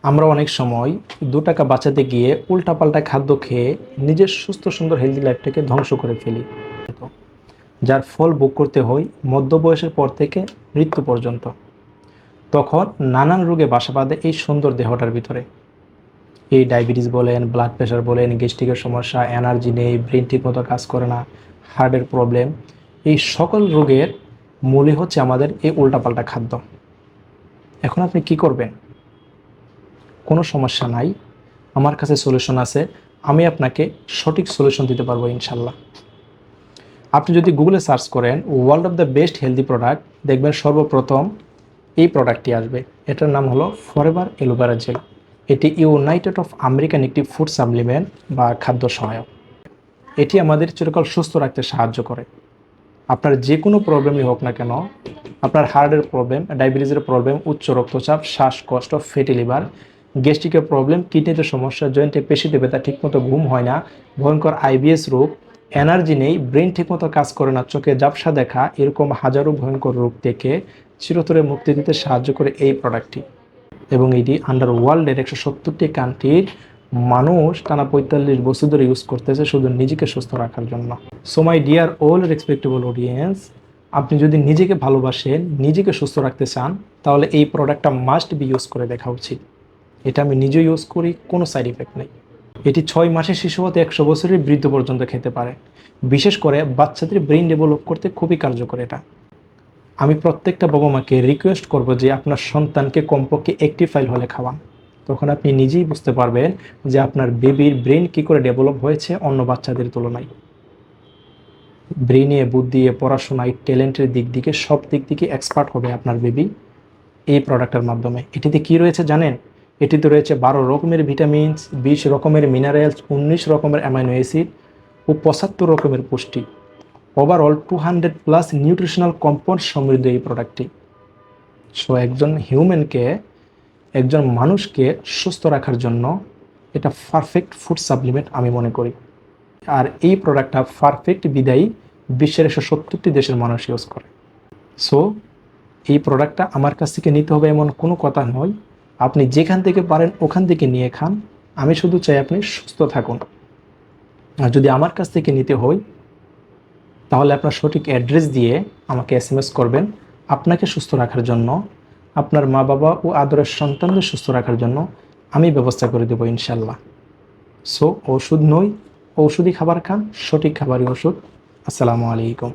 আমরা অনেক সময় ২ টাকা বাঁচাতে গিয়ে উল্টাপাল্টা খাদ্য খেয়ে নিজের সুস্থ সুন্দর হেলদি লাইফটাকে ধ্বংস করে ফেলি, যার ফল ভোগ করতে হয় মধ্যবয়সের পর থেকে মৃত্যু পর্যন্ত। তখন নানান রোগে বাসা বাঁধে এই সুন্দর দেহটার ভিতরে। এই ডায়াবেটিস বলেন, ব্লাড প্রেশার বলেন, গ্যাস্ট্রিকের সমস্যা, এনার্জি নেই, ব্রেন ঠিকমতো কাজ করে না, হার্টের প্রবলেম, এই সকল রোগের মূলই হচ্ছে আমাদের এই উল্টাপাল্টা খাদ্য। এখন আপনি কি করবেন? কোনো সমস্যা নাই, আমার কাছে সলিউশন আছে। আমি আপনাকে সঠিক সলিউশন দিতে পারবো ইনশাল্লাহ। আপনি যদি গুগলে সার্চ করেন world of the best healthy product, দেখবেন সর্বপ্রথম এই প্রোডাক্টটি আসবে। এটার নাম হলো ফরএভার অ্যালোভেরা জেল। এটি ইউনাইটেড অফ আমেরিকান একটি ফুড সাপ্লিমেন্ট বা খাদ্য সহায়ক। এটি আমাদের চিরকাল সুস্থ রাখতে সাহায্য করে। আপনার যে কোনো প্রবলেমই হোক না কেন, আপনার হার্টের প্রবলেম, ডায়াবেটিসের প্রবলেম, উচ্চ রক্তচাপ, শ্বাসকষ্ট, ফ্যাটি লিভার, গ্যাস্ট্রিকের প্রবলেম, কিডনিতে সমস্যা, জয়েন্টে পেশিতে ব্যথা, ঠিকমতো ঘুম হয় না, ভয়ঙ্কর আইবিএস রোগ, এনার্জি নেই, ব্রেন ঠিকমতো কাজ করে না, চোখে ঝাপসা দেখা, এরকম হাজারো ভয়ঙ্কর রোগ থেকে চিরতরে মুক্তি দিতে সাহায্য করে এই প্রোডাক্টটি। এবং এটি আন্ডার ওয়ার্ল্ডের 170টি কান্ট্রির মানুষ টানা 45 বছর ধরে ইউজ করতেছে শুধু নিজেকে সুস্থ রাখার জন্য। So my dear all respectable audience, আপনি যদি নিজেকে ভালোবাসেন, নিজেকে সুস্থ রাখতে চান, তাহলে এই প্রোডাক্টটা মাস্ট বি ইউজ করে দেখা উচিত। এটা আমি নিজে ইউজ করি, কোনো সাইড ইফেক্ট নেই। এটি 6 মাসের শিশু হতে 100 বছরের বৃদ্ধ পর্যন্ত খেতে পারে। বিশেষ করে বাচ্চাদের ব্রেন ডেভেলপ করতে খুবই কার্যকর এটা। আমি প্রত্যেকটা বাবা মাকে রিকোয়েস্ট করব যে আপনার সন্তানকে কমপক্ষে একটি ফাইল হলে খাওয়ান। তখন আপনি নিজেই বুঝতে পারবেন যে আপনার বেবির ব্রেন কী করে ডেভেলপ হয়েছে অন্য বাচ্চাদের তুলনায়। ব্রেনে, বুদ্ধি, পড়াশোনায়, ট্যালেন্টের দিক থেকে সব দিক থেকে এক্সপার্ট হবে আপনার বেবি এই প্রোডাক্টের মাধ্যমে। এটিতে কি রয়েছে জানেন? এটিতে রয়েছে 12 রকমের ভিটামিনস, 20 রকমের মিনারেলস, 19 রকমের অ্যামাইনো অ্যাসিড ও 75 রকমের পুষ্টি। ওভারঅল 200+ নিউট্রিশনাল কম্পাউন্ড সমৃদ্ধ এই প্রোডাক্টটি। সো একজন হিউম্যানকে, একজন মানুষকে সুস্থ রাখার জন্য এটা পারফেক্ট ফুড সাপ্লিমেন্ট আমি মনে করি। আর এই প্রোডাক্টটা পারফেক্ট বিদায়ী বিশ্বের 170টি দেশের মানুষ ইউজ করে। সো এই প্রোডাক্টটা আমার কাছ থেকে নিতে হবে এমন কোনো কথা নয়। আপনি যেখান থেকে পারেন ওখান থেকে নিয়ে খান। আমি শুধু চাই আপনি সুস্থ থাকুন। আর যদি আমার কাছ থেকে নিতে হয়, তাহলে আপনার সঠিক অ্যাড্রেস দিয়ে আমাকে SMS করবেন। আপনাকে সুস্থ রাখার জন্য, আপনার মা বাবা ও আদরের সন্তানদের সুস্থ রাখার জন্য আমি ব্যবস্থা করে দেবো ইনশাল্লাহ। সো ওষুধ নয়, ঔষধি খাবার খান, সঠিক খাবারই ওষুধ। আসসালামু আলাইকুম।